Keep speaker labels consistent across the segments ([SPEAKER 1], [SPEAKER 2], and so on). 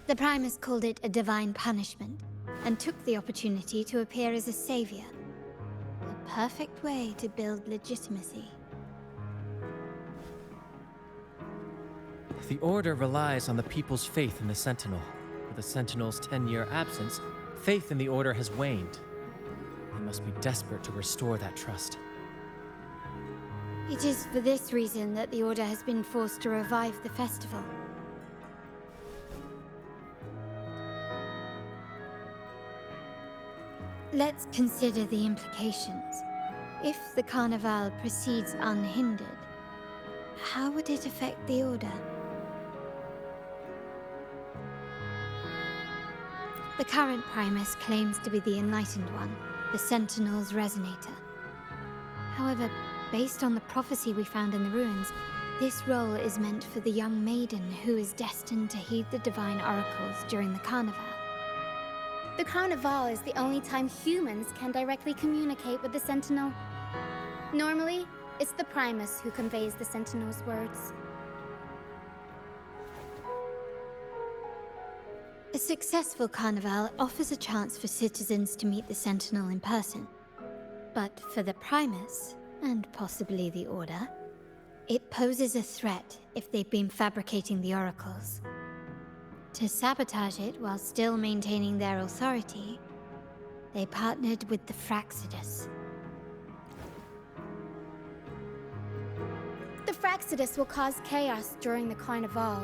[SPEAKER 1] The Primus called it a divine punishment, and took the opportunity to appear as a savior. The perfect way to build legitimacy.
[SPEAKER 2] The Order relies on the people's faith in the Sentinel. With the Sentinel's 10-year absence, faith in the Order has waned. They must be desperate to restore that trust.
[SPEAKER 1] It is for this reason that the Order has been forced to revive the festival. Let's consider the implications. If the Carnival proceeds unhindered, how would it affect the Order? The current Primus claims to be the Enlightened One, the Sentinel's Resonator. However, based on the prophecy we found in the ruins, this role is meant for the young maiden who is destined to heed the divine oracles during the Carnival.
[SPEAKER 3] The Carnival is the only time humans can directly communicate with the Sentinel. Normally, it's the Primus who conveys the Sentinel's words.
[SPEAKER 1] A successful Carnival offers a chance for citizens to meet the Sentinel in person. But for the Primus, and possibly the Order, it poses a threat if they've been fabricating the oracles. To sabotage it while still maintaining their authority, they partnered with the Fraxidus.
[SPEAKER 3] The Fraxidus will cause chaos during the Carnival,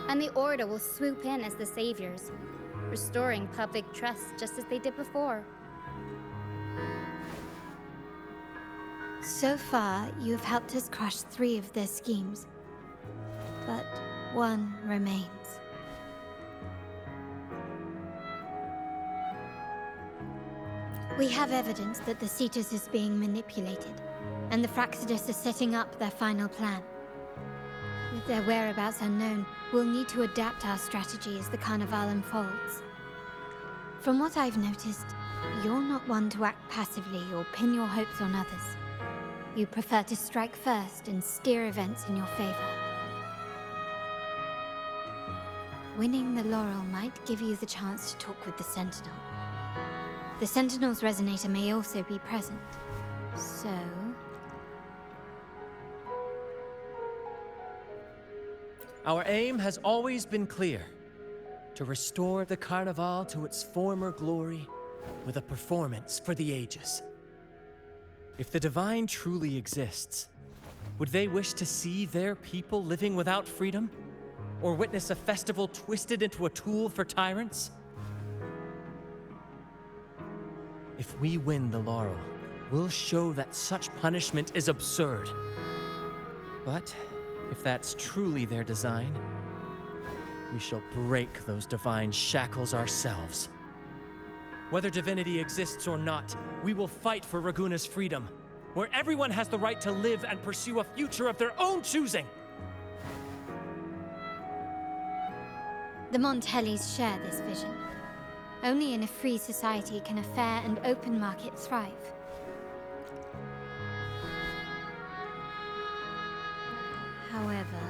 [SPEAKER 3] and the Order will swoop in as the saviors, restoring public trust just as they did before.
[SPEAKER 1] So far, you have helped us crush 3 of their schemes, but one remains. We have evidence that the Cetus is being manipulated, and the Fraxidus are setting up their final plan. With their whereabouts unknown, we'll need to adapt our strategy as the Carnival unfolds. From what I've noticed, you're not one to act passively or pin your hopes on others. You prefer to strike first and steer events in your favor. Winning the laurel might give you the chance to talk with the Sentinel. The Sentinel's Resonator may also be present, so...
[SPEAKER 2] Our aim has always been clear: to restore the Carnival to its former glory with a performance for the ages. If the Divine truly exists, would they wish to see their people living without freedom? Or witness a festival twisted into a tool for tyrants? If we win the laurel, we'll show that such punishment is absurd. But if that's truly their design, we shall break those divine shackles ourselves. Whether divinity exists or not, we will fight for Raguna's freedom, where everyone has the right to live and pursue a future of their own choosing.
[SPEAKER 1] The Montellis share this vision. Only in a free society can a fair and open market thrive. However,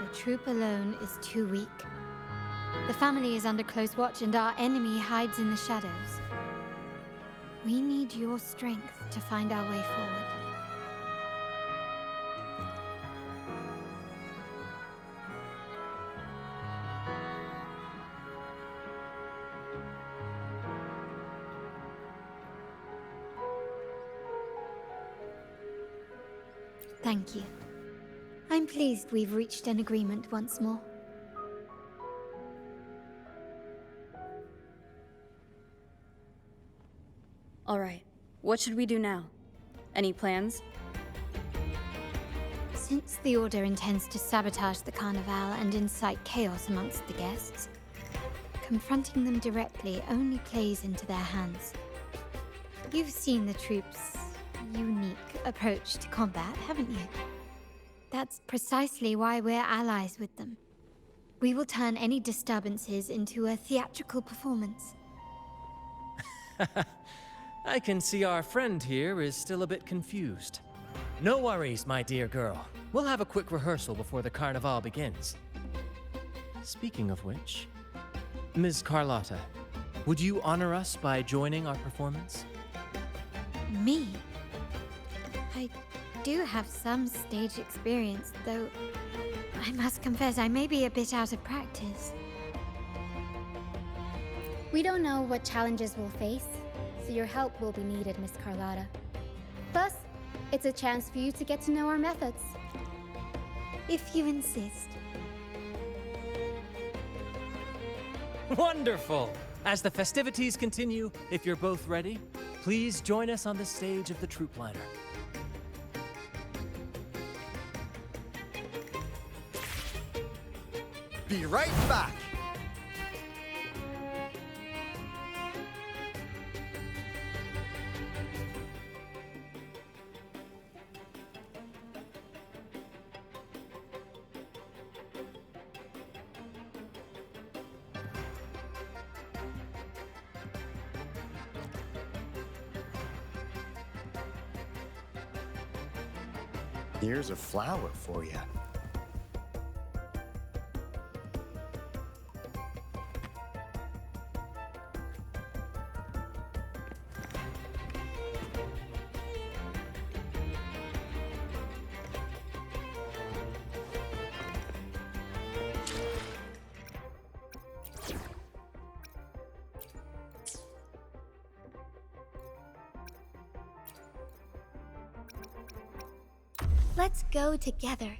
[SPEAKER 1] the troop alone is too weak. The family is under close watch and our enemy hides in the shadows. We need your strength to find our way forward. Thank you. I'm pleased we've reached an agreement once more.
[SPEAKER 4] All right, what should we do now? Any plans?
[SPEAKER 1] Since the Order intends to sabotage the Carnival and incite chaos amongst the guests, confronting them directly only plays into their hands. You've seen the troops' unique approach to combat, haven't you? That's precisely why we're allies with them. We will turn any disturbances into a theatrical performance.
[SPEAKER 2] I can see our friend here is still a bit confused. No worries, my dear girl. We'll have a quick rehearsal before the Carnival begins. Speaking of which, Ms. Carlotta, would you honor us by joining our performance?
[SPEAKER 1] Me? I do have some stage experience, though I must confess I may be a bit out of practice.
[SPEAKER 3] We don't know what challenges we'll face, so your help will be needed, Miss Carlotta. Plus, it's a chance for you to get to know our methods.
[SPEAKER 1] If you insist.
[SPEAKER 2] Wonderful! As the festivities continue, if you're both ready, please join us on the stage of the troop liner.
[SPEAKER 5] Be right back! Here's a flower for you.
[SPEAKER 1] Let's go together.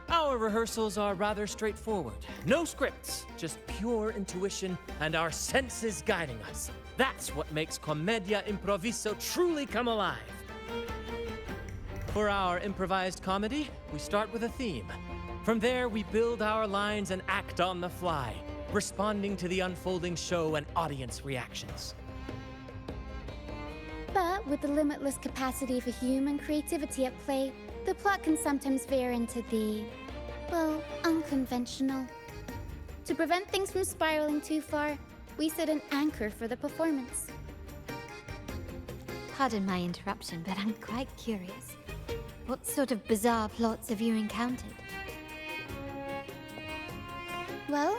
[SPEAKER 2] Our rehearsals are rather straightforward. No scripts, just pure intuition and our senses guiding us. That's what makes Commedia Improviso truly come alive. For our improvised comedy, we start with a theme. From there, we build our lines and act on the fly, responding to the unfolding show and audience reactions.
[SPEAKER 3] But with the limitless capacity for human creativity at play, the plot can sometimes veer into the, well, unconventional. To prevent things from spiraling too far, we set an anchor for the performance.
[SPEAKER 1] Pardon my interruption, but I'm quite curious. What sort of bizarre plots have you encountered?
[SPEAKER 3] Well,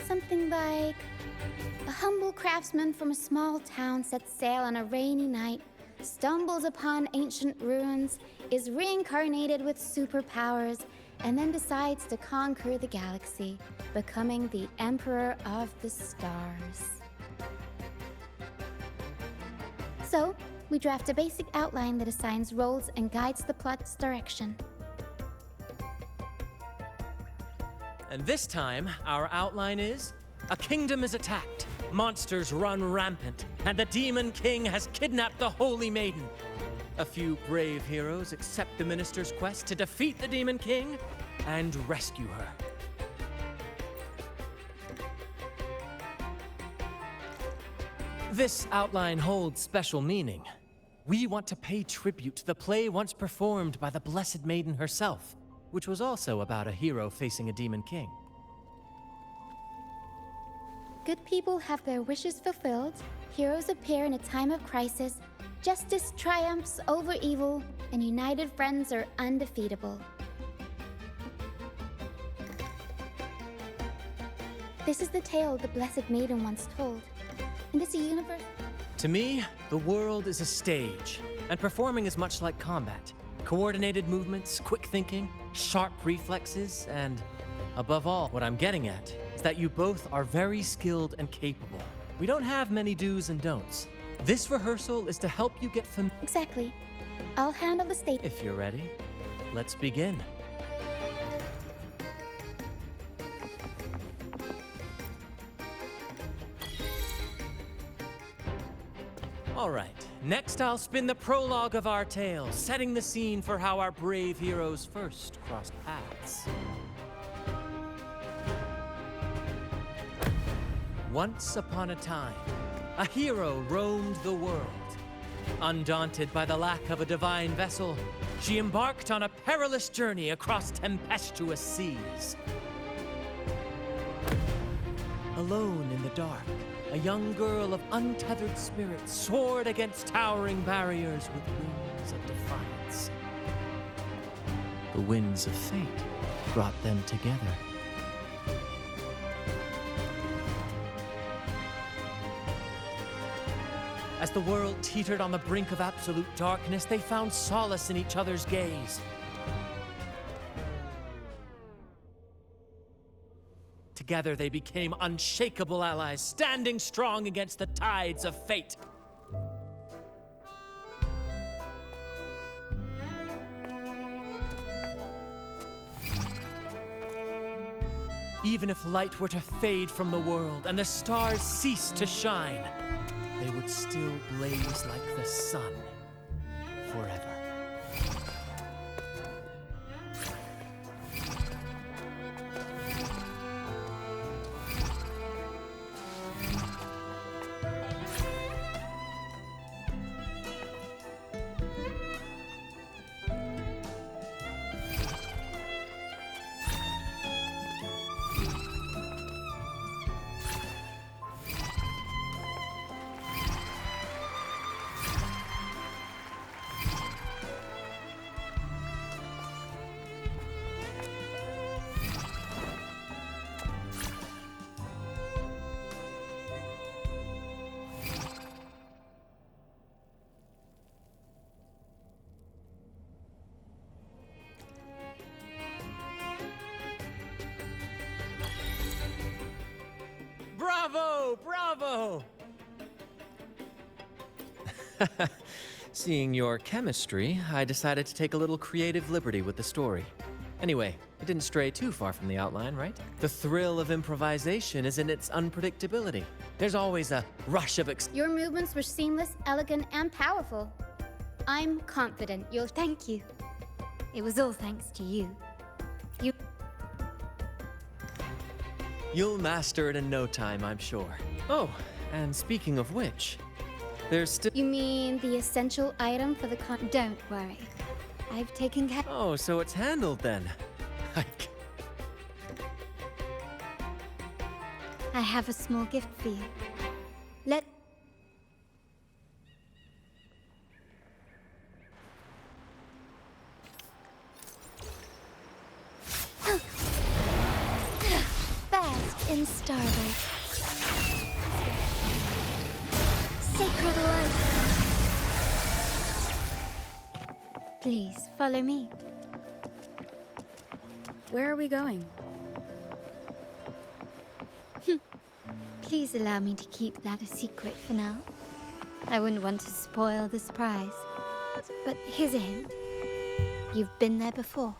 [SPEAKER 3] something like a humble craftsman from a small town sets sail on a rainy night, stumbles upon ancient ruins, is reincarnated with superpowers, and then decides to conquer the galaxy, becoming the Emperor of the Stars. So, we draft a basic outline that assigns roles and guides the plot's direction.
[SPEAKER 2] And this time, our outline is: a kingdom is attacked, monsters run rampant, and the Demon King has kidnapped the Holy Maiden. A few brave heroes accept the minister's quest to defeat the Demon King and rescue her. This outline holds special meaning. We want to pay tribute to the play once performed by the Blessed Maiden herself, which was also about a hero facing a Demon King.
[SPEAKER 3] Good people have their wishes fulfilled, heroes appear in a time of crisis, justice triumphs over evil, and united friends are undefeatable. This is the tale the Blessed Maiden once told. And it's a universe.
[SPEAKER 2] To me, the world is a stage, and performing is much like combat. Coordinated movements, quick thinking, sharp reflexes, and above all, what I'm getting at is that you both are very skilled and capable. We don't have many do's and don'ts. This rehearsal is to help you get familiar.
[SPEAKER 3] Exactly. I'll handle the stage.
[SPEAKER 2] If you're ready, let's begin. All right, next I'll spin the prologue of our tale, setting the scene for how our brave heroes first crossed paths. Once upon a time, a hero roamed the world. Undaunted by the lack of a divine vessel, she embarked on a perilous journey across tempestuous seas. alone in the dark, a young girl of untethered spirit soared against towering barriers with wings of defiance. The winds of fate brought them together. As the world teetered on the brink of absolute darkness, they found solace in each other's gaze. Together they became unshakable allies, standing strong against the tides of fate. Even if light were to fade from the world and the stars cease to shine, they would still blaze like the sun forever. Bravo! Bravo! Seeing your chemistry, I decided to take a little creative liberty with the story. Anyway, it didn't stray too far from the outline, right? The thrill of improvisation is in its unpredictability. There's always a rush of
[SPEAKER 3] Your movements were seamless, elegant, and powerful. I'm confident you'll...
[SPEAKER 1] Thank you. It was all thanks to you.
[SPEAKER 2] You'll master it in no time, I'm sure. Oh, and speaking of which, there's still...
[SPEAKER 3] You mean the essential item for the
[SPEAKER 1] Don't worry. I've taken care...
[SPEAKER 2] Oh, so it's handled then.
[SPEAKER 1] I have a small gift for you. Let... Bask in starlight. Sacred light. Please, follow me.
[SPEAKER 4] Where are we going?
[SPEAKER 1] Please allow me to keep that a secret for now. I wouldn't want to spoil the surprise. But here's a hint. You've been there before.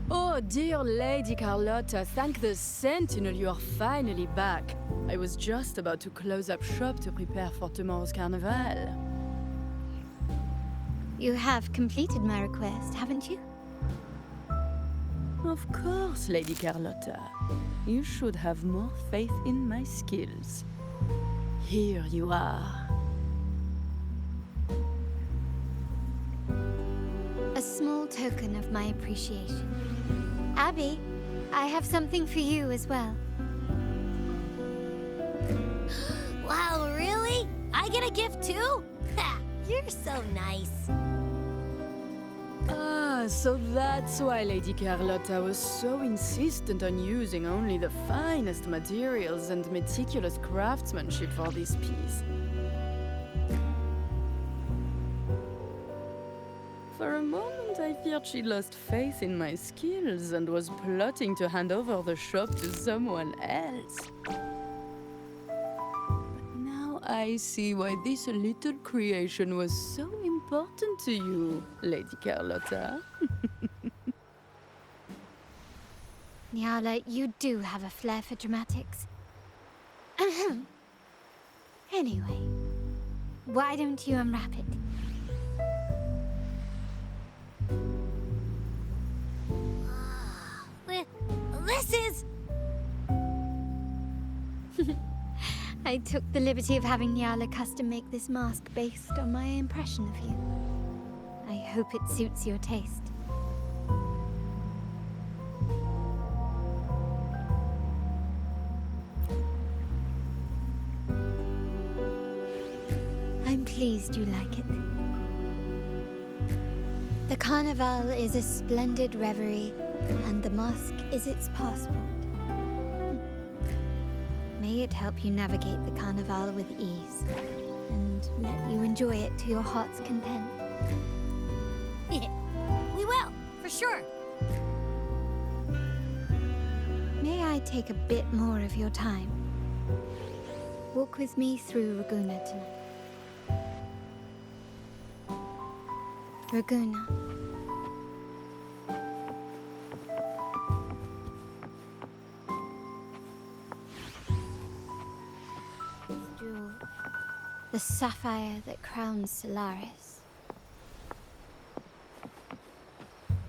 [SPEAKER 6] Oh, dear Lady Carlotta, thank the Sentinel you are finally back. I was just about to close up shop to prepare for tomorrow's carnival.
[SPEAKER 1] You have completed my request, haven't you?
[SPEAKER 6] Of course, Lady Carlotta. You should have more faith in my skills. Here you are.
[SPEAKER 1] A small token of my appreciation. Abby, I have something for you as well.
[SPEAKER 7] Wow, really? I get a gift too? Ha! You're so nice.
[SPEAKER 6] Ah, so that's why Lady Carlotta was so insistent on using only the finest materials and meticulous craftsmanship for this piece. For a moment, I feared she lost faith in my skills and was plotting to hand over the shop to someone else. But now I see why this little creation was so important to you, Lady Carlotta.
[SPEAKER 1] Nyala, you do have a flair for dramatics. Ahem. Anyway, why don't you unwrap it?
[SPEAKER 7] This is...
[SPEAKER 1] I took the liberty of having Nyala custom make this mask based on my impression of you. I hope it suits your taste. pleased you like it. The Carnival is a splendid reverie, and the mask is its passport. May it help you navigate the Carnival with ease, and let you enjoy it to your heart's content.
[SPEAKER 7] We will, for sure.
[SPEAKER 1] May I take a bit more of your time? Walk with me through Raguna tonight. Raguna. Jewel, the sapphire that crowns Solaris.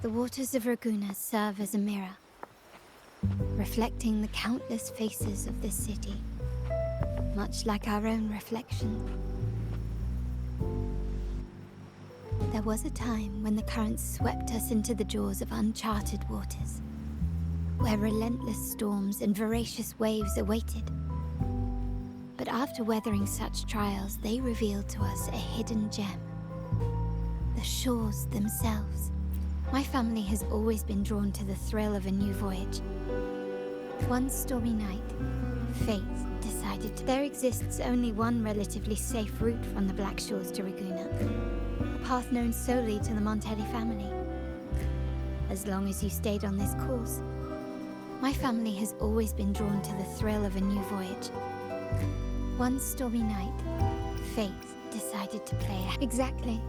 [SPEAKER 1] The waters of Raguna serve as a mirror, reflecting the countless faces of this city, much like our own reflection. There was a time when the currents swept us into the jaws of uncharted waters, where relentless storms and voracious waves awaited. But after weathering such trials, they revealed to us a hidden gem: the shores themselves. My family has always been drawn to the thrill of a new voyage. One stormy night, fate decided there exists only one relatively safe route from the Black Shores to Raguna, a path known solely to the Montelli family. As long as you stayed on this course, my family has always been drawn to the thrill of a new voyage. One stormy night, fate decided to play exactly.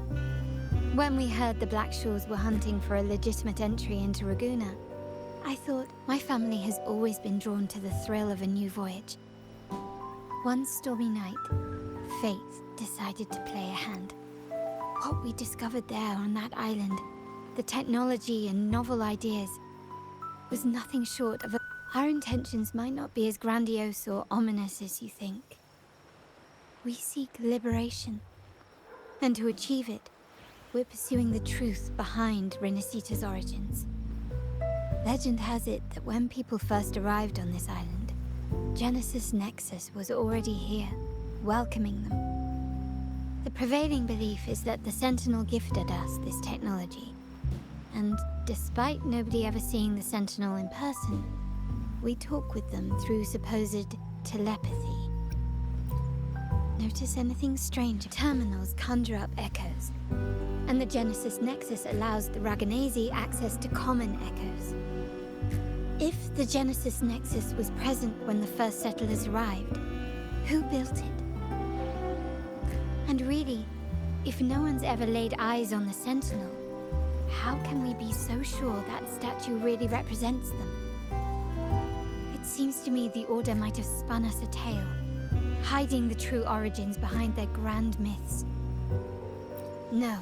[SPEAKER 1] When we heard the Black Shores were hunting for a legitimate entry into Raguna, I thought my family has always been drawn to the thrill of a new voyage. One stormy night, fate decided to play a hand. What we discovered there on that island, the technology and novel ideas, was nothing short of Our intentions might not be as grandiose or ominous as you think. We seek liberation, and to achieve it, we're pursuing the truth behind Renacita's origins. Legend has it that when people first arrived on this island, Genesis Nexus was already here, welcoming them. The prevailing belief is that the Sentinel gifted us this technology, and despite nobody ever seeing the Sentinel in person, we talk with them through supposed telepathy. Notice anything strange? Terminals conjure up echoes, and the Genesis Nexus allows the Raganese access to common echoes. If the Genesis Nexus was present when the first settlers arrived, who built it? And really, if no one's ever laid eyes on the Sentinel, how can we be so sure that statue really represents them? It seems to me the Order might have spun us a tale, hiding the true origins behind their grand myths. No,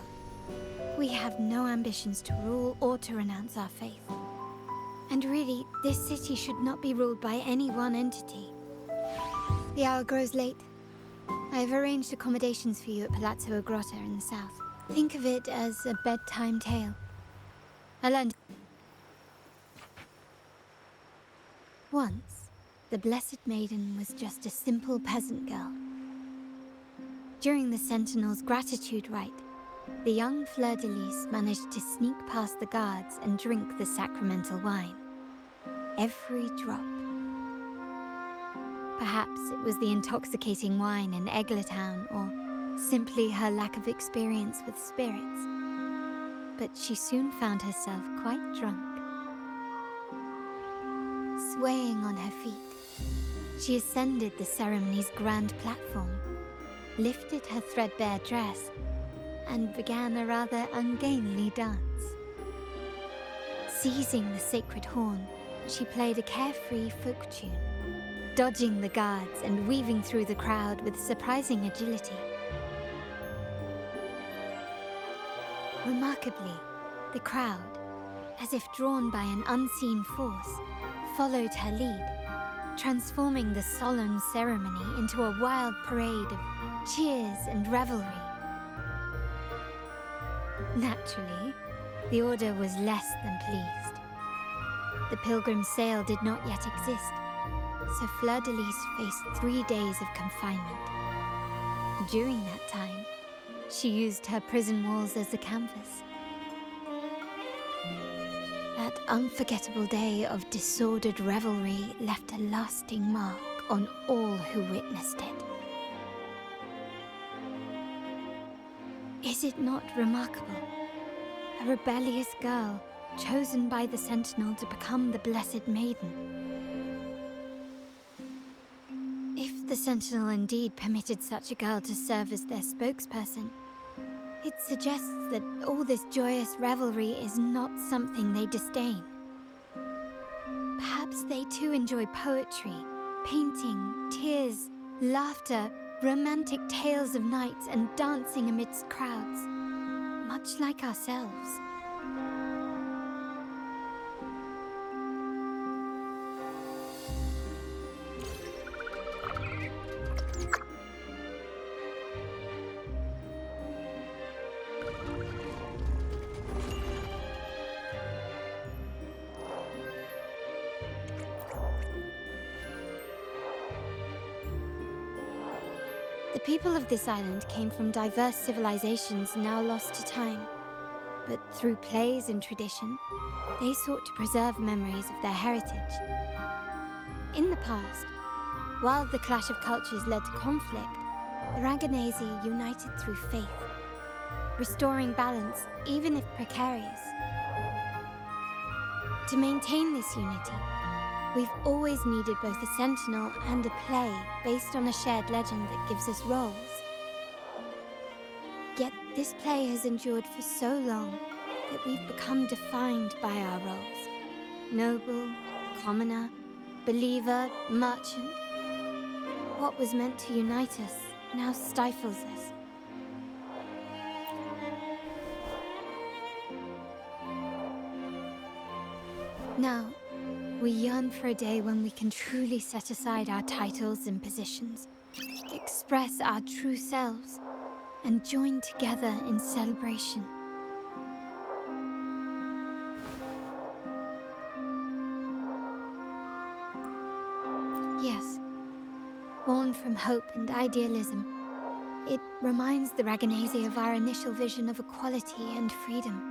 [SPEAKER 1] we have no ambitions to rule or to renounce our faith. And really, this city should not be ruled by any one entity. The hour grows late. I have arranged accommodations for you at Palazzo Agrotta in the south. Think of it as a bedtime tale. I learned. Once, the Blessed Maiden was just a simple peasant girl. During the Sentinel's gratitude rite, the young Fleur-de-Lis managed to sneak past the guards and drink the sacramental wine. Every drop. Perhaps it was the intoxicating wine in Eglatown, or simply her lack of experience with spirits. But she soon found herself quite drunk. Swaying on her feet, she ascended the ceremony's grand platform, lifted her threadbare dress, and began a rather ungainly dance. Seizing the sacred horn, she played a carefree folk tune, dodging the guards and weaving through the crowd with surprising agility. Remarkably, the crowd, as if drawn by an unseen force, followed her lead, transforming the solemn ceremony into a wild parade of cheers and revelry. Naturally, the Order was less than pleased. The Pilgrim Sale did not yet exist, so Fleur-de-Lis faced 3 days of confinement. During that time, She used her prison walls as a canvas. That unforgettable day of disordered revelry left a lasting mark on all who witnessed it. Is it not remarkable? A rebellious girl chosen by the Sentinel to become the Blessed Maiden. If the Sentinel indeed permitted such a girl to serve as their spokesperson, it suggests that all this joyous revelry is not something they disdain. Perhaps they too enjoy poetry, painting, tears, laughter, romantic tales of nights, and dancing amidst crowds, much like ourselves. The people of this island came from diverse civilizations now lost to time. But through plays and tradition, they sought to preserve memories of their heritage. In the past, while the clash of cultures led to conflict, the Ragganese united through faith, restoring balance even if precarious. To maintain this unity, we've always needed both a sentinel and a play based on a shared legend that gives us roles. Yet this play has endured for so long that we've become defined by our roles. Noble, commoner, believer, merchant. What was meant to unite us now stifles us. Now, we yearn for a day when we can truly set aside our titles and positions, express our true selves, and join together in celebration. Yes, born from hope and idealism, it reminds the Ragganese of our initial vision of equality and freedom.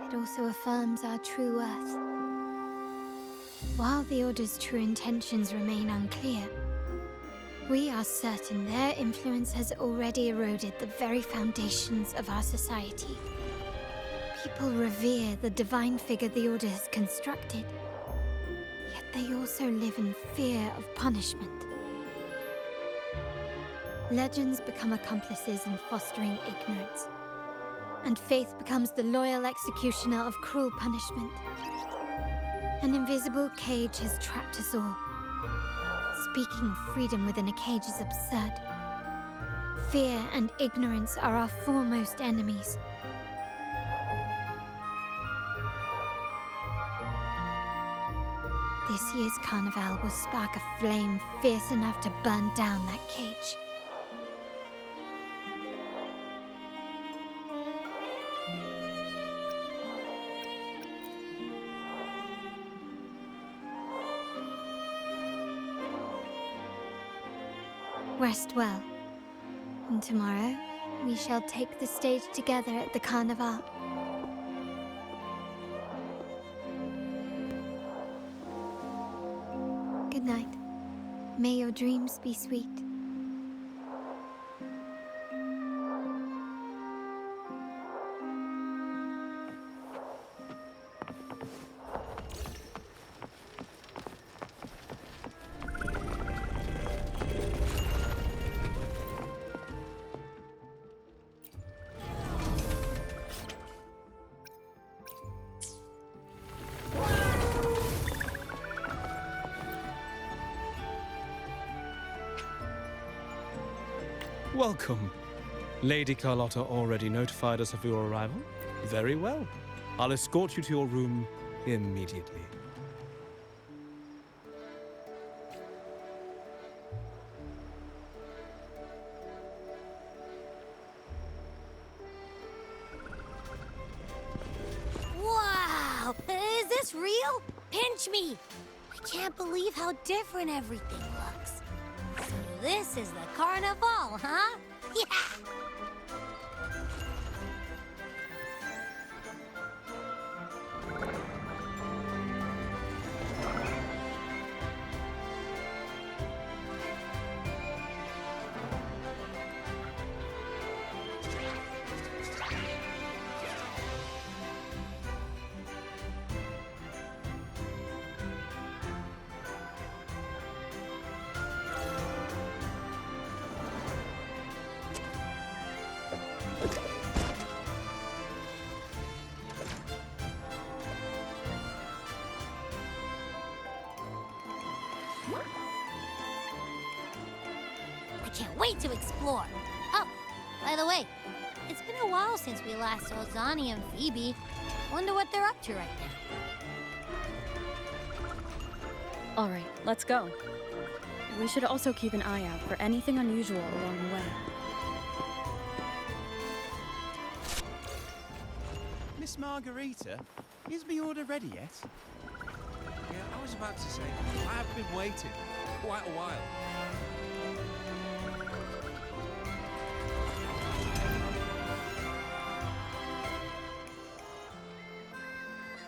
[SPEAKER 1] It also affirms our true worth. While the Order's true intentions remain unclear, we are certain their influence has already eroded the very foundations of our society. People revere the divine figure the Order has constructed, yet they also live in fear of punishment. Legends become accomplices in fostering ignorance, and faith becomes the loyal executioner of cruel punishment. An invisible cage has trapped us all. Speaking of freedom within a cage is absurd. Fear and ignorance are our foremost enemies. This year's carnival will spark a flame fierce enough to burn down that cage. Rest well, and tomorrow we shall take the stage together at the Carnival. Good night. May your dreams be sweet.
[SPEAKER 8] Welcome. Lady Carlotta already notified us of your arrival? Very well. I'll escort you to your room immediately.
[SPEAKER 7] Wow! Is this real? Pinch me! I can't believe how different everything looks. So this is the carnival, huh? Yeah! Can't wait to explore. Oh, by the way, it's been a while since we last saw Zani and Phoebe. Wonder what they're up to right now.
[SPEAKER 4] All right, let's go. We should also keep an eye out for anything unusual along the way.
[SPEAKER 9] Miss Margarita, is my order ready yet?
[SPEAKER 10] Yeah, I was about to say, I have been waiting quite a while.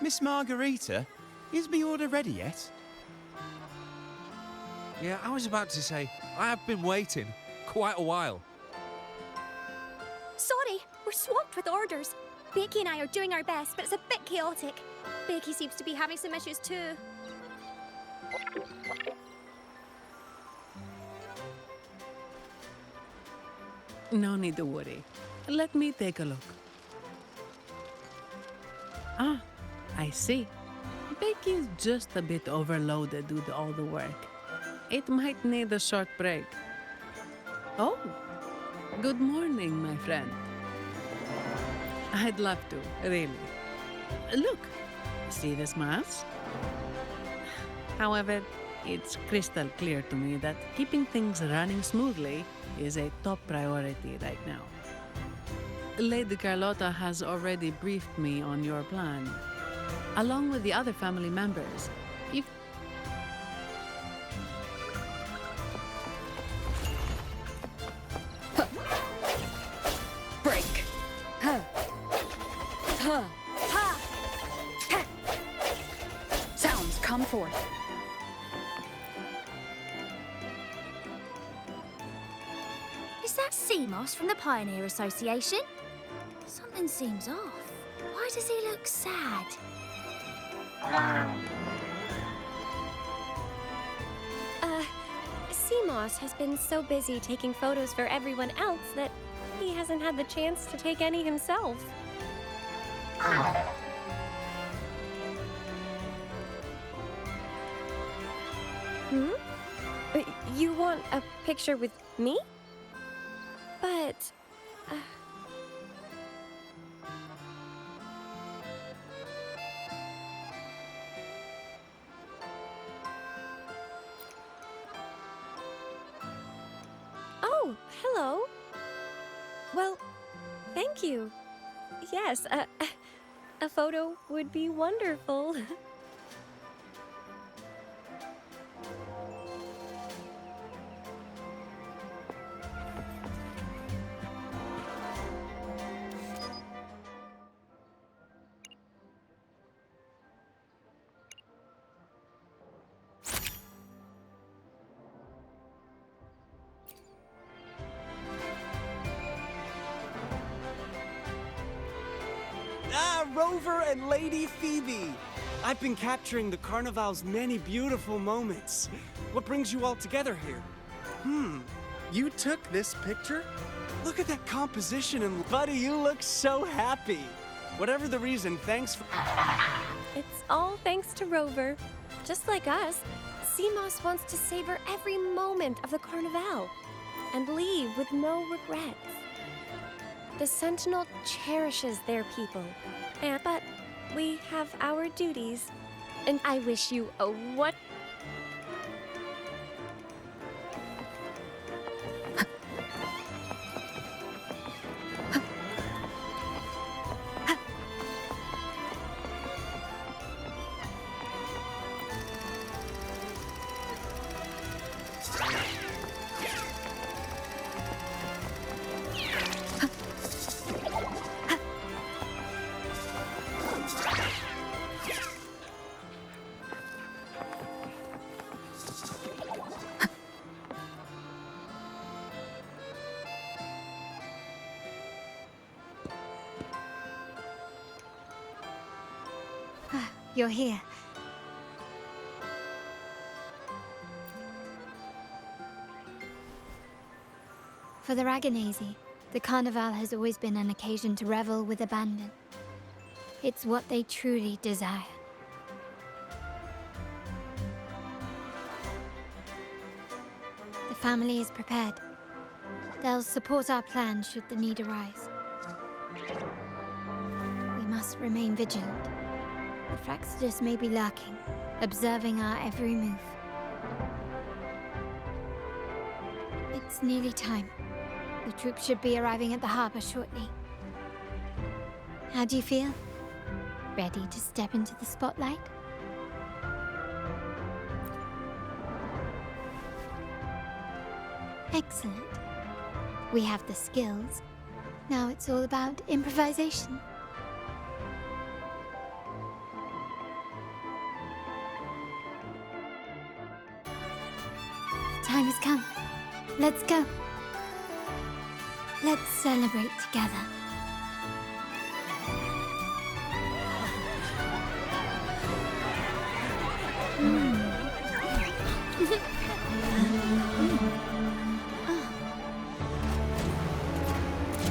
[SPEAKER 9] Miss Margarita, is my order ready yet?
[SPEAKER 10] Yeah, I was about to say, I have been waiting quite a while.
[SPEAKER 11] Sorry, we're swamped with orders. Becky and I are doing our best, but it's a bit chaotic. Becky seems to be having some issues too.
[SPEAKER 12] No need to worry. Let me take a look. Ah, I see. Becky's just a bit overloaded with all the work. It might need a short break. Oh, good morning, my friend. I'd love to, really. Look, see this mask? However, it's crystal clear to me that keeping things running smoothly is a top priority right now. Lady Carlotta has already briefed me on your plan. Along with the other family members, if
[SPEAKER 4] Break! Huh. Huh.
[SPEAKER 11] Ha! Ha!
[SPEAKER 4] Sounds come forth.
[SPEAKER 11] Is that Seamoss from the Pioneer Association? Something seems off. Why does he look sad?
[SPEAKER 13] Seamoss has been so busy taking photos for everyone else that he hasn't had the chance to take any himself. Hmm? You want a picture with me? But... Oh, hello. Well, thank you. Yes, a photo would be wonderful.
[SPEAKER 14] Ah, Rover and Lady Phoebe! I've been capturing the Carnival's many beautiful moments. What brings you all together here?
[SPEAKER 5] You took this picture?
[SPEAKER 14] Look at that composition and... Buddy, you look so happy. Whatever the reason, thanks for...
[SPEAKER 13] It's all thanks to Rover. Just like us, Seamoss wants to savor every moment of the Carnival and leave with no regrets. The Sentinel cherishes their people, but we have our duties. And I wish you a what?
[SPEAKER 1] You're here. For the Raganazy, the Carnival has always been an occasion to revel with abandon. It's what they truly desire. The family is prepared. They'll support our plan should the need arise. We must remain vigilant. The Fraxidus may be lurking, observing our every move. It's nearly time. The troops should be arriving at the harbor shortly. How do you feel? Ready to step into the spotlight? Excellent. We have the skills. Now it's all about improvisation. The time has come. Let's go. Let's celebrate together.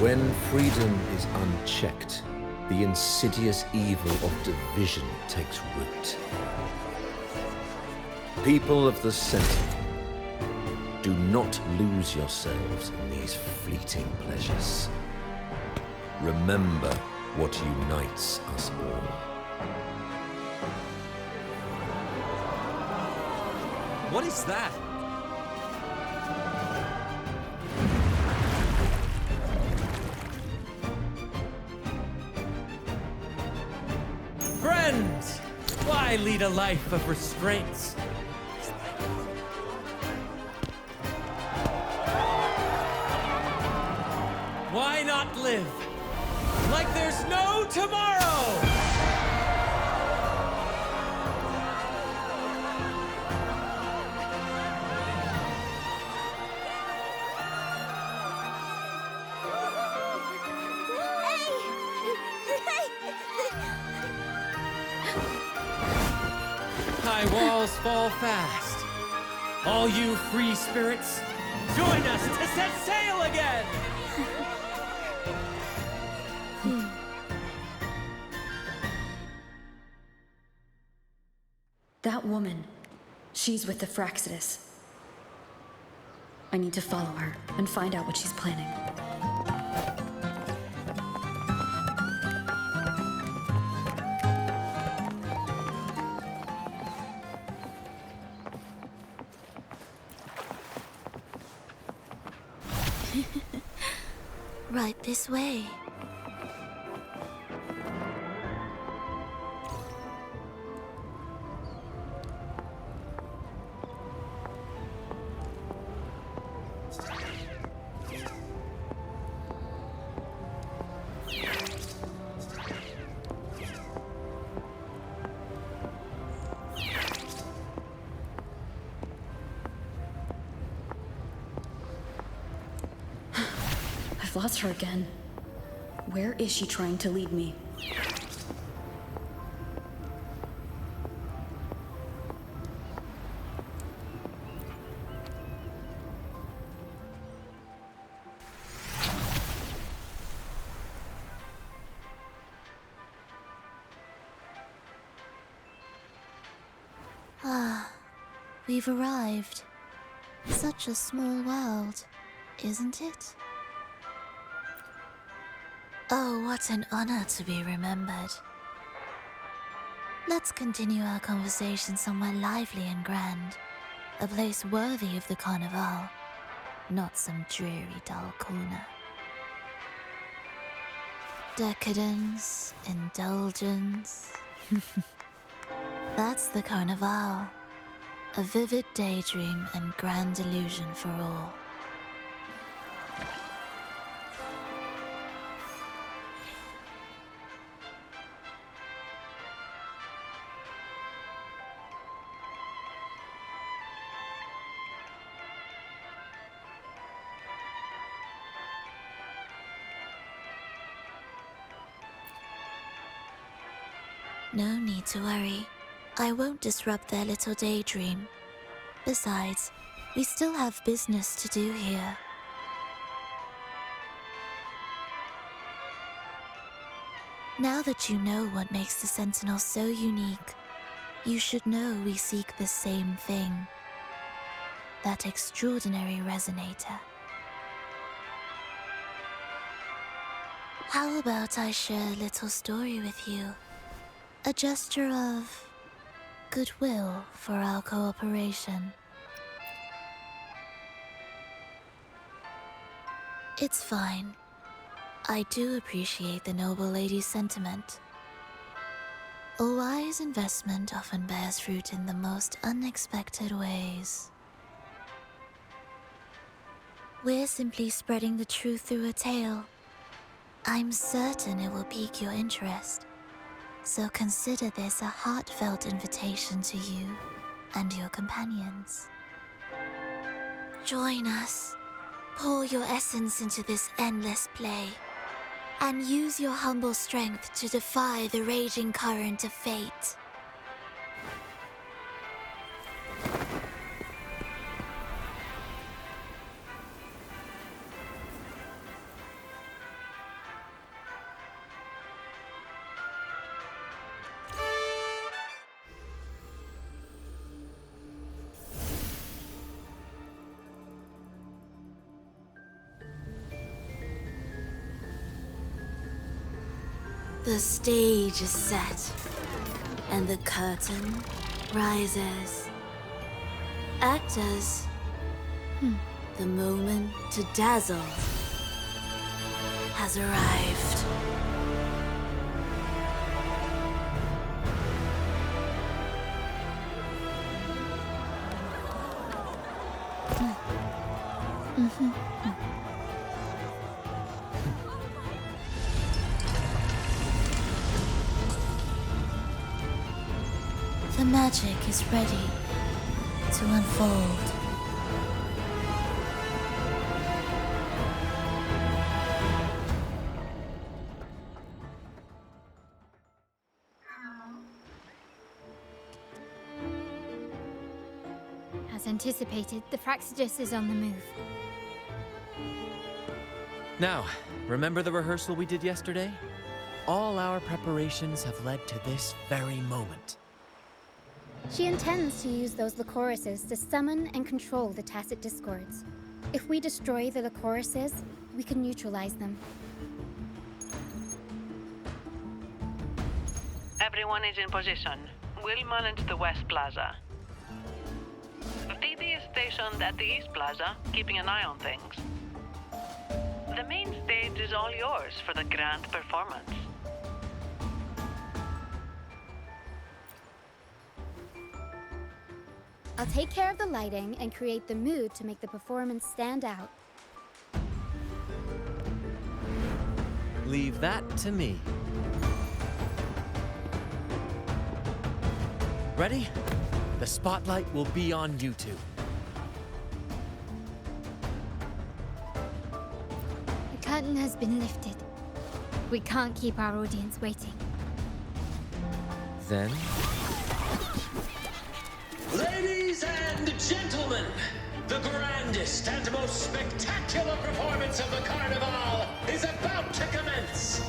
[SPEAKER 15] When freedom is unchecked, the insidious evil of division takes root. People of the Center, do not lose yourselves in these fleeting pleasures. Remember what unites us all.
[SPEAKER 10] What is that?
[SPEAKER 2] Friends! Why lead a life of restraints? Why not live like there's no tomorrow? High walls fall fast. All you free spirits, join us to set sail again!
[SPEAKER 4] That woman, she's with the Fraxidus. I need to follow her and find out what she's planning.
[SPEAKER 11] Right this way.
[SPEAKER 4] I've lost her again. Where is she trying to lead me?
[SPEAKER 11] Ah, we've arrived. Such a small world, isn't it? Oh, what an honor to be remembered. Let's continue our conversation somewhere lively and grand. A place worthy of the Carnival, not some dreary, dull corner. Decadence, indulgence. That's the Carnival. A vivid daydream and grand illusion for all. No need to worry. I won't disrupt their little daydream. Besides, we still have business to do here. Now that you know what makes the Sentinel so unique, you should know we seek the same thing. That extraordinary resonator. How about I share a little story with you? A gesture of goodwill for our cooperation. It's fine. I do appreciate the noble lady's sentiment. A wise investment often bears fruit in the most unexpected ways. We're simply spreading the truth through a tale. I'm certain it will pique your interest. So consider this a heartfelt invitation to you and your companions. Join us. Pour your essence into this endless play, and use your humble strength to defy the raging current of fate. The stage is set, and the curtain rises. Actors, the moment to dazzle has arrived. The magic is ready to unfold.
[SPEAKER 1] As anticipated, the Fraxidus is on the move.
[SPEAKER 2] Now, remember the rehearsal we did yesterday? All our preparations have led to this very moment.
[SPEAKER 3] She intends to use those Lycorises to summon and control the Tacit Discords. If we destroy the Lycorises, we can neutralize them.
[SPEAKER 12] Everyone is in position. We'll manage the West Plaza. Phoebe is stationed at the East Plaza, keeping an eye on things. The main stage is all yours for the grand performance.
[SPEAKER 3] I'll take care of the lighting and create the mood to make the performance stand out.
[SPEAKER 2] Leave that to me. Ready? The spotlight will be on you two.
[SPEAKER 1] The curtain has been lifted. We can't keep our audience waiting.
[SPEAKER 2] Then...
[SPEAKER 15] Ladies and gentlemen, the grandest and most spectacular performance of the Carnival is about to commence.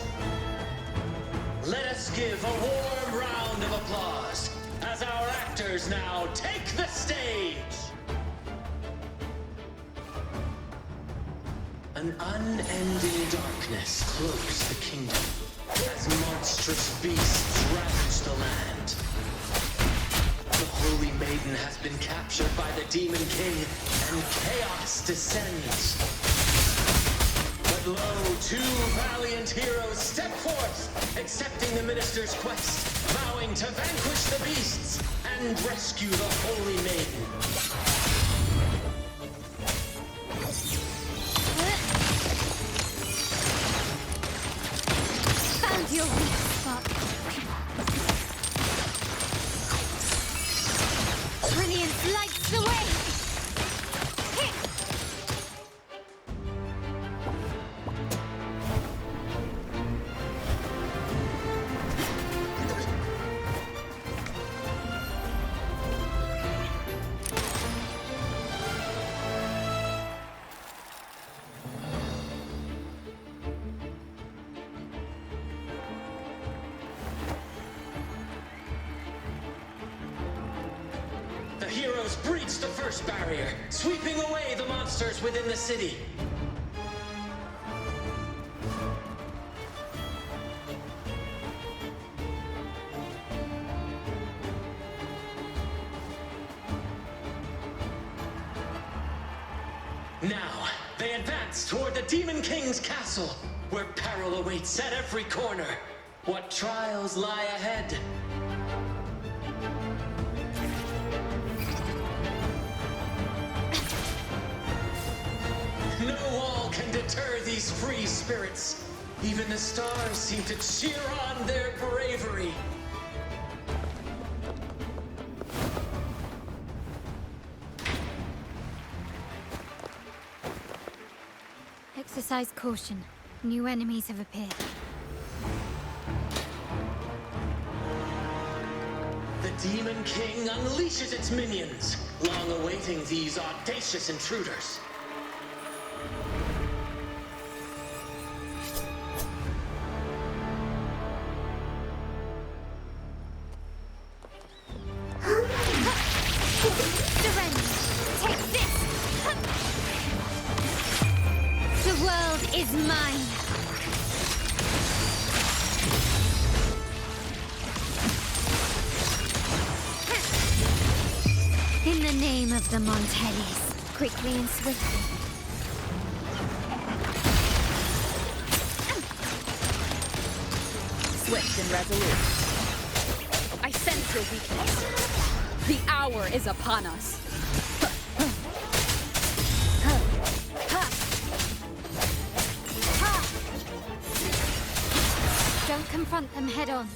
[SPEAKER 15] Let us give a warm round of applause as our actors now take the stage. An unending darkness cloaks the kingdom as monstrous beasts ravage the land. The Holy Maiden has been captured by the Demon King, and chaos descends. But lo, two valiant heroes step forth, accepting the Minister's quest, vowing to vanquish the beasts and rescue the Holy Maiden.
[SPEAKER 1] Found your weak spot. Brilliance lights the way!
[SPEAKER 15] The heroes breach the first barrier, sweeping away the monsters within the city.
[SPEAKER 2] Now, they advance toward the Demon King's castle, where peril awaits at every corner. What trials lie ahead? No wall can deter these free spirits. Even the stars seem to cheer on their bravery.
[SPEAKER 1] Exercise caution. New enemies have appeared.
[SPEAKER 2] The Demon King unleashes its minions, long awaiting these audacious intruders.
[SPEAKER 1] Surrender! Take this! The world is mine! In the name of the Montellis, quickly and swiftly.
[SPEAKER 16] Swift and resolute. I sense your weakness. The hour is upon us.
[SPEAKER 1] Don't confront them head on.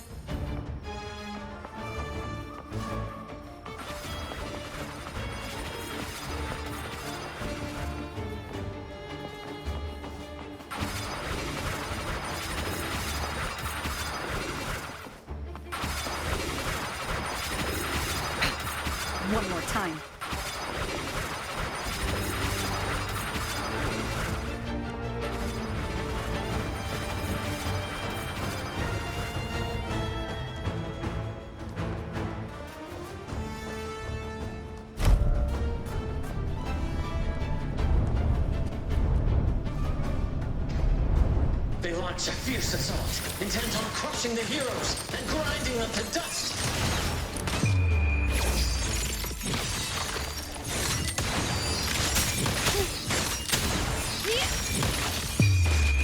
[SPEAKER 16] One more time.
[SPEAKER 2] They launch a fierce assault, intent on crushing the heroes and grinding them to dust.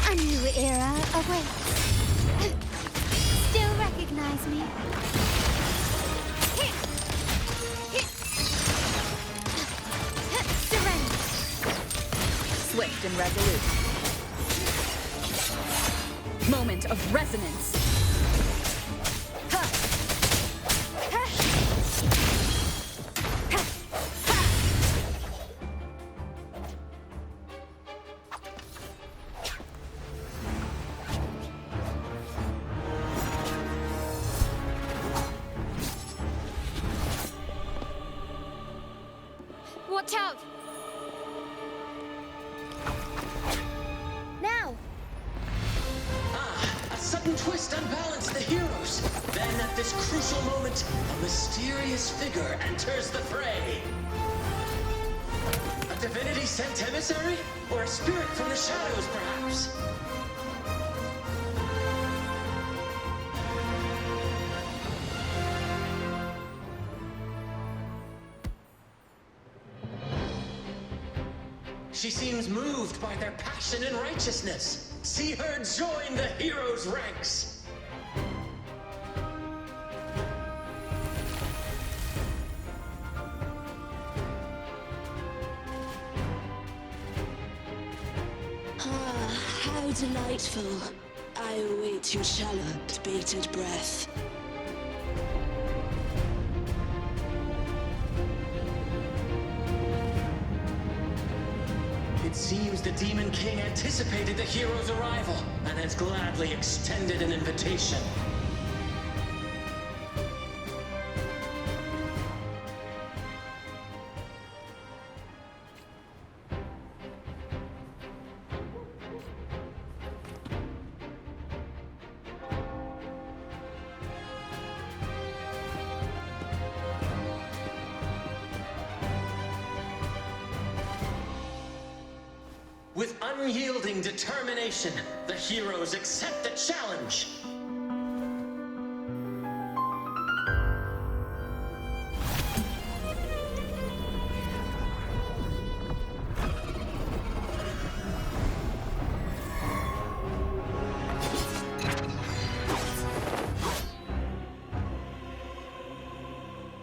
[SPEAKER 1] A new era awaits. Still recognize me? Surrender.
[SPEAKER 16] Swift and resolute. Moment of resonance.
[SPEAKER 1] Watch out!
[SPEAKER 3] Now!
[SPEAKER 2] A sudden twist unbalanced the heroes. Then at this crucial moment, a mysterious figure enters the fray. A divinity sent emissary? Or a spirit from the shadows, perhaps? She seems moved by their passion and righteousness. See her join the heroes' ranks.
[SPEAKER 17] Ah, how delightful. I await your shallow, bated breath.
[SPEAKER 2] It seems the Demon King anticipated the hero's arrival and has gladly extended an invitation. With unyielding determination, the heroes accept the challenge.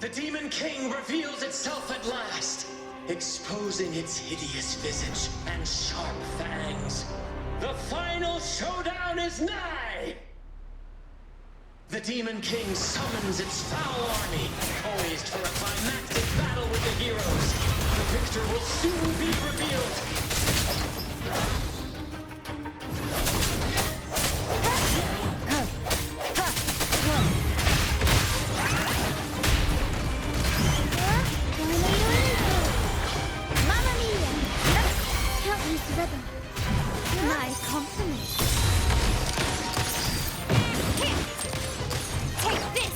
[SPEAKER 2] The Demon King reveals itself at last, exposing its hideous visage and sharp fangs. The final showdown is nigh! The Demon King summons its foul army, poised for a climactic battle with the heroes. The victor will soon be revealed.
[SPEAKER 3] Mamma mia! Can't lose rhythm. Nice compliment.
[SPEAKER 7] Take this!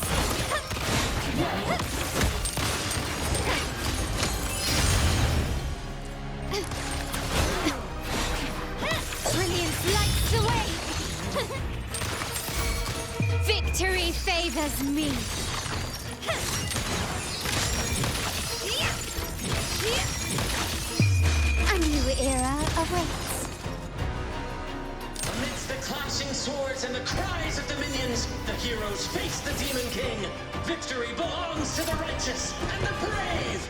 [SPEAKER 1] Brilliance lights the way! Victory favors me! A new era awaits.
[SPEAKER 2] Amidst the clashing swords and the cries of the minions, the heroes face the Demon King. Victory belongs to the righteous and the brave!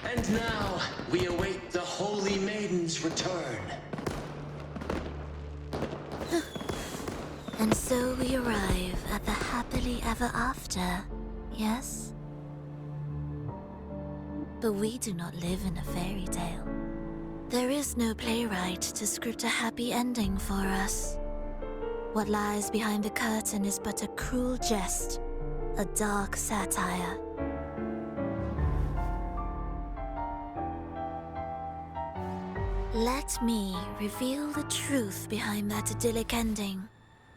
[SPEAKER 2] And now, we await the Holy Maiden's return.
[SPEAKER 11] And so we arrive at the happily ever after, yes? But we do not live in a fairy tale. There is no playwright to script a happy ending for us. What lies behind the curtain is but a cruel jest, a dark satire. Let me reveal the truth behind that idyllic ending.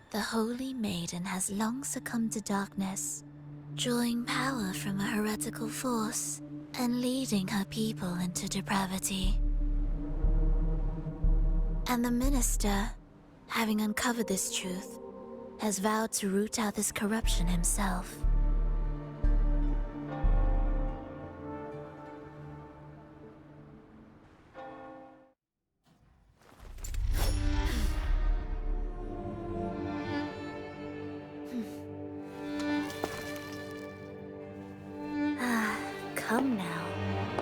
[SPEAKER 11] The Holy Maiden has long succumbed to darkness, drawing power from a heretical force and leading her people into depravity. And the minister, having uncovered this truth, has vowed to root out this corruption himself. Come now,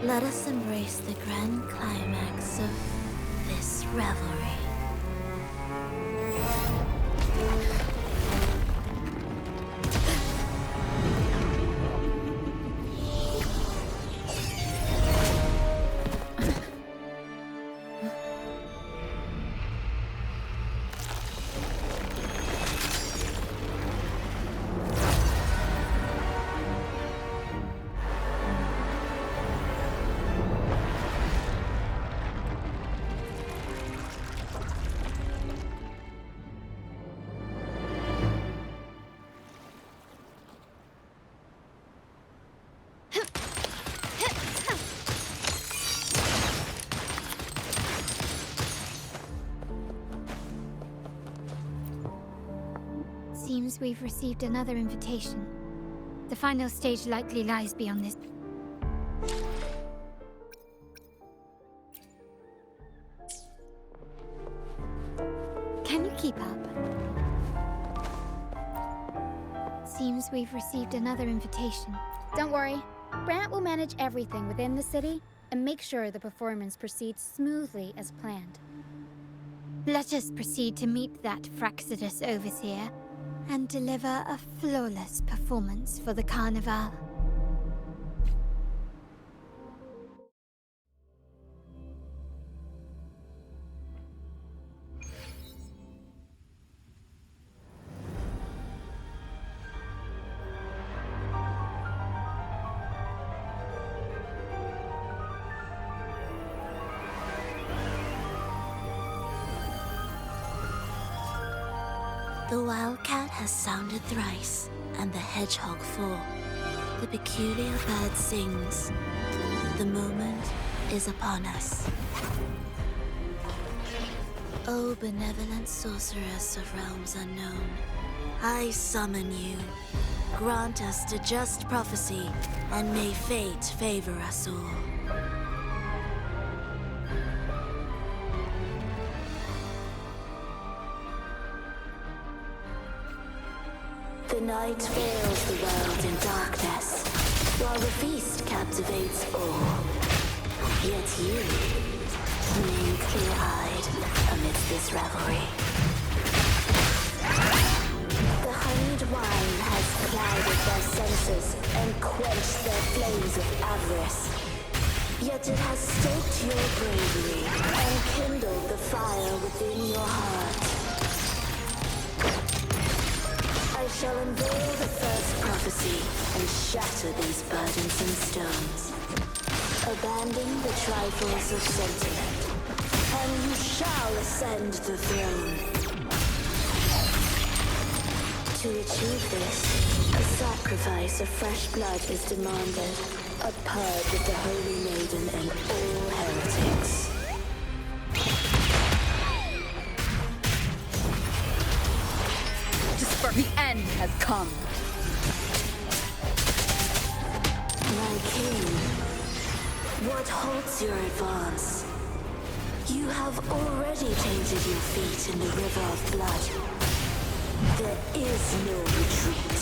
[SPEAKER 11] let us embrace the grand climax of this revelry.
[SPEAKER 1] Seems we've received another invitation. The final stage likely lies beyond this. Can you keep up? Seems we've received another invitation.
[SPEAKER 3] Don't worry. Brant will manage everything within the city and make sure the performance proceeds smoothly as planned.
[SPEAKER 1] Let us proceed to meet that Fractsidus overseer and deliver a flawless performance for the Carnival.
[SPEAKER 11] The wildcat has sounded thrice, and the hedgehog four. The peculiar bird sings. The moment is upon us. O benevolent sorceress of realms unknown, I summon you. Grant us the just prophecy, and may fate favor us all.
[SPEAKER 17] The night veils the world in darkness, while the feast captivates all. Yet you remain clear-eyed amidst this revelry. The honeyed wine has clouded their senses and quenched their flames of avarice. Yet it has stoked your bravery and kindled the fire within your heart. I shall unveil the first prophecy and shatter these burdensome stones. Abandon the trifles of sentiment, and you shall ascend the throne. To achieve this, a sacrifice of fresh blood is demanded. A purge of the Holy Maiden and all heretics.
[SPEAKER 16] The end has come.
[SPEAKER 17] My king, what halts your advance? You have already tainted your feet in the river of blood. There is no retreat.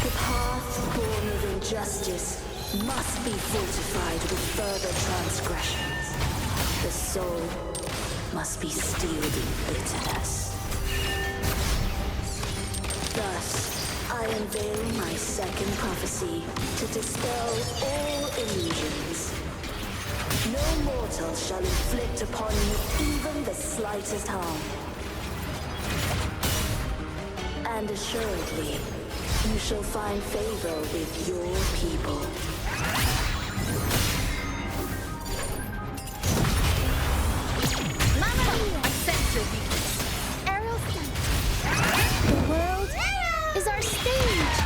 [SPEAKER 17] The path born of injustice must be fortified with further transgressions. The soul must be steeled in bitterness. Thus, I unveil my second prophecy to dispel all illusions. No mortal shall inflict upon you even the slightest harm. And assuredly, you shall find favor with your people.
[SPEAKER 3] Mama!
[SPEAKER 16] I sense your weakness.
[SPEAKER 3] Ariel sent. The world is our stage.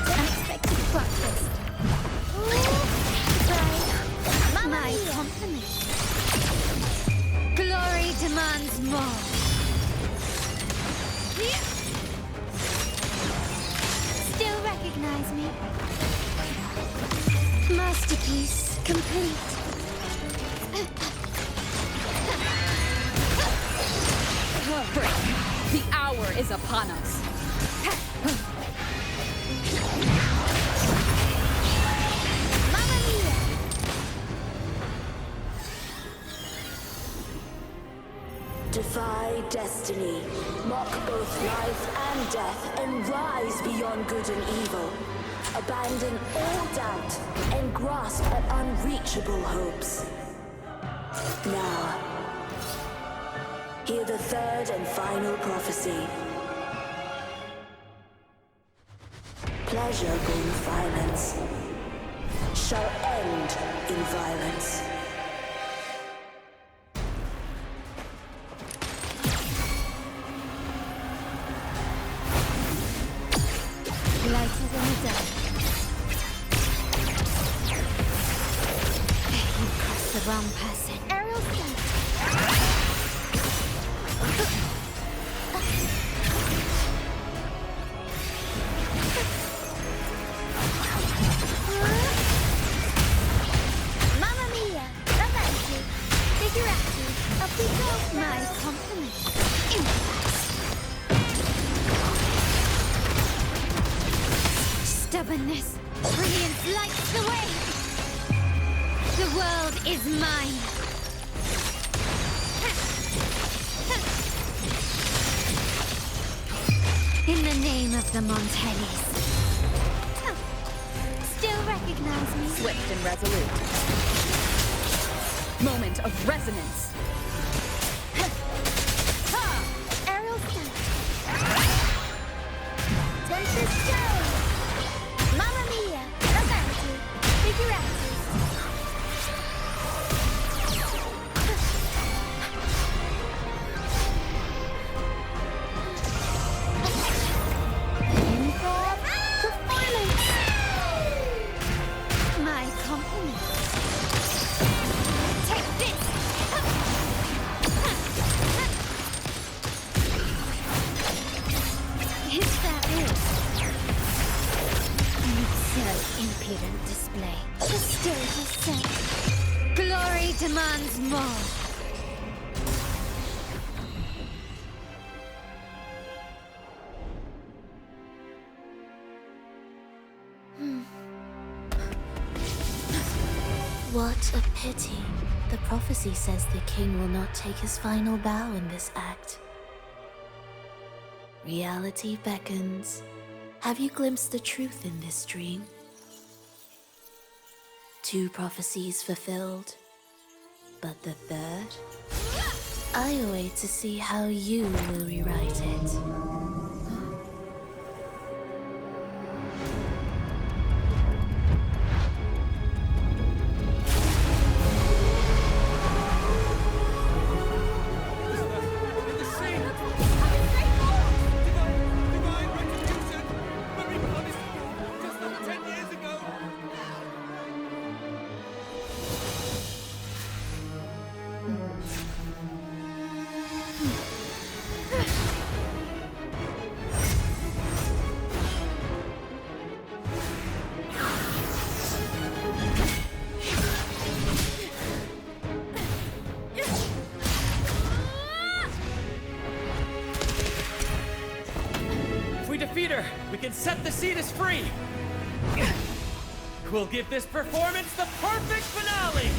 [SPEAKER 3] Unexpected plot twist. Surprise. My compliments.
[SPEAKER 1] Glory demands more. Still recognize me? Masterpiece complete.
[SPEAKER 16] The hour is upon us.
[SPEAKER 3] Mamma mia!
[SPEAKER 17] Defy destiny, mock both life and death, and rise beyond good and evil. Abandon all doubt and grasp at unreachable hopes. Now, hear the third and final prophecy. Pleasure born violence shall end in violence.
[SPEAKER 1] Lighter than the dark. You crossed the wrong person.
[SPEAKER 3] Ariel sent. Mamma mia! Avanti! Figurati! Applico!
[SPEAKER 1] My compliments. Stubbornness. Brilliance lights the way. The world is mine. In the name of the Montellis. Still recognize me?
[SPEAKER 16] Swift and resolute. Moment of resonance.
[SPEAKER 3] Ariel sent. Tempest show! Mamma mia! Avanti! Figurati! Improv performance!
[SPEAKER 1] My compliments. Take this! So impudent display. Hysterical set. Glory demands more.
[SPEAKER 11] What a pity. The prophecy says the king will not take his final bow in this act. Reality beckons. Have you glimpsed the truth in this dream? 2 prophecies fulfilled, but the third? I await to see how you will rewrite it.
[SPEAKER 2] If we defeat her, we can set the Cetus free! We'll give this performance the perfect finale!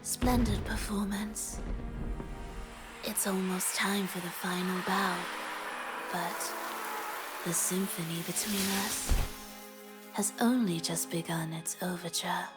[SPEAKER 11] Splendid performance. It's almost time for the final bow, but the symphony between us has only just begun its overture.